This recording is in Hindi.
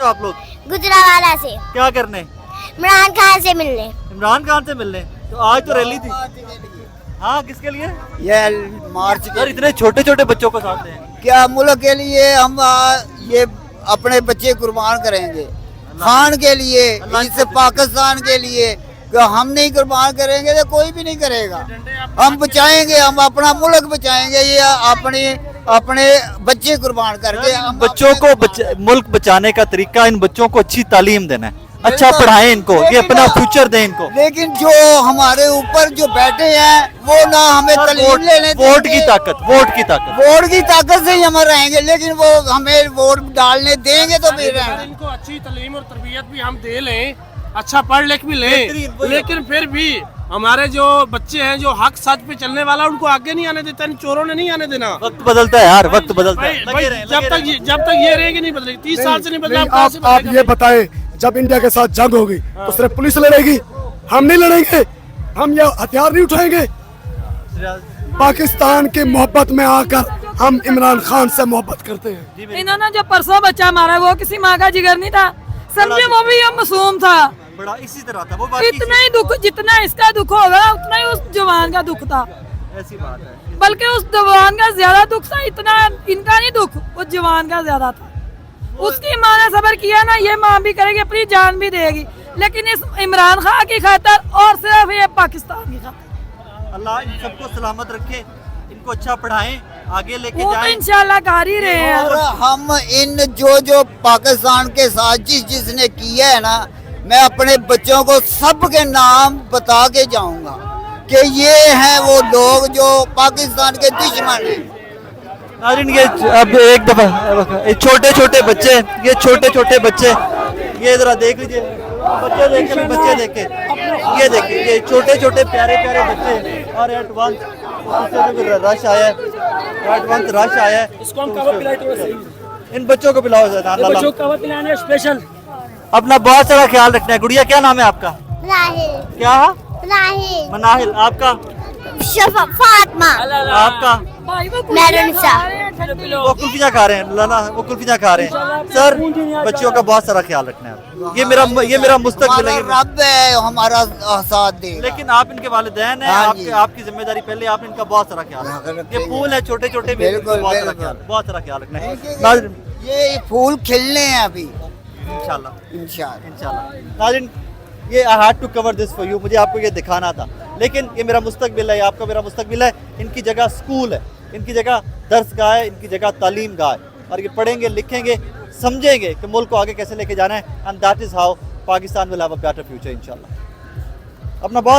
तो आप लोग गुजरावाला से क्या करने? इमरान खान से मिलने। इमरान खान से मिलने। तो आज तो रैली थी। हाँ, किसके लिए? ये मार्च सर इतने छोटे छोटे बच्चों को साथ हैं। क्या मुल्क के लिए हम ये अपने बच्चे कुर्बान करेंगे खान के लिए, इस पाकिस्तान के लिए। हम नहीं कुर्बान करेंगे तो कोई भी नहीं करेगा। हम बचाएंगे, हम अपना मुल्क बचाएंगे, ये अपने बच्चे कुर्बान करके हम बच्चों को मुल्क बचाने का तरीका इन बच्चों को अच्छी तालीम देना है, अच्छा पढ़ाएं इनको, ये अपना फ्यूचर दें इनको। लेकिन जो हमारे ऊपर जो बैठे हैं वो ना हमें तालीम लेने वोट देंगे। की ताकत, वोट की ताकत, वोट की ताकत से ही हम रहेंगे, लेकिन वो हमें वोट डालने देंगे तो फिर अगर इनको अच्छी तालीम और तरबियत भी हम दे लें, अच्छा पढ़ लिख भी लें, लेकिन फिर भी हमारे जो बच्चे हैं जो हक सच पे चलने वाला उनको आगे नहीं आने देता, इन चोरों ने नहीं आने देना। वक्त बदलता है यार, वक्त बदलता है। भाई, जब तक ये रहेगी नहीं बदलेगी, 30 साल से नहीं बदला। आप ये बताएं, जब इंडिया के साथ जंग होगी तो सिर्फ पुलिस लड़ेगी, हम नहीं लड़ेंगे, हम ये हथियार नहीं उठाएंगे। पाकिस्तान की मोहब्बत में आकर हम इमरान खान से मोहब्बत करते हैं। इन्होंने जो परसों बच्चा मारा वो किसी माँ का जिगर नहीं था, समझे, वो भी ये मासूम था। बड़ा इसी तरह था वो बात। इतना ही दुख, जितना इसका दुख होगा उतना ही उस जवान का दुख था, ऐसी बात है। बल्कि उस जवान का ज्यादा दुख था। इतना इनका नहीं दुख, उस जवान का ज्यादा था। उसकी माँ ने सब्र किया ना, ये माँ भी करेगी, अपनी जान भी देगी, लेकिन इस इमरान खान की खातर और सिर्फ ये पाकिस्तान की खातर। अल्लाह इन सबको सलामत रखे, इनको अच्छा पढ़ाएं, आगे लेके वो तो जाएं। इंशाल्लाह कर ही रहे हैं। और हम इन जो पाकिस्तान के साथ जिसने किया है ना, मैं अपने बच्चों को सब के नाम बता के जाऊंगा कि ये हैं वो लोग जो पाकिस्तान के दुश्मन हैं। नाज़रीन, ये अब एक दफा ये छोटे छोटे बच्चे, ये छोटे छोटे बच्चे, ये जरा देख लीजिए, बच्चे देखे, बच्चे देखे, ये देखिए, ये छोटे छोटे प्यारे प्यारे बच्चे। और एडवांस रश आया है, एडवांस रश आया है। इसको हम कवर पिलाए थोड़ा सही। इन बच्चों को पिलाओ बच्चों को कवर पिलाने स्पेशल। अपना बहुत सारा ख्याल रखना है। गुड़िया, क्या नाम है आपका? राहिल। क्या? राहिल। मनाहिल। आपका? फातिमा। आपका? मैरुनिसा। वो कुल्फियाँ खा रहे हैं, लाला वो कुल्फियाँ खा रहे हैं। सर बच्चियों का बहुत सारा ख्याल रखना है, ये मेरा मुस्तकबिल है। रब है हमारा साथ दे। लेकिन आप इनके वालिदैन हैं, आपकी जिम्मेदारी पहले, आपने इनका बहुत सारा ख्याल रखना। ये फूल है छोटे छोटे, बहुत सारा ख्याल रखना है। ये फूल खिलने हैं अभी, इंशाल्लाह। नाज़रीन, ये I had to cover this for you, मुझे आपको ये दिखाना था। लेकिन ये मेरा मुस्तकबिल है, आपका मेरा मुस्तकबिल है। इनकी जगह स्कूल है, इनकी जगह दर्सगाह है, इनकी जगह तालीम गाह है, और ये पढ़ेंगे, लिखेंगे, समझेंगे कि मुल्क को आगे कैसे लेके जाना है। And that is how Pakistan will have a better future इंशाल्लाह। अपना बहुत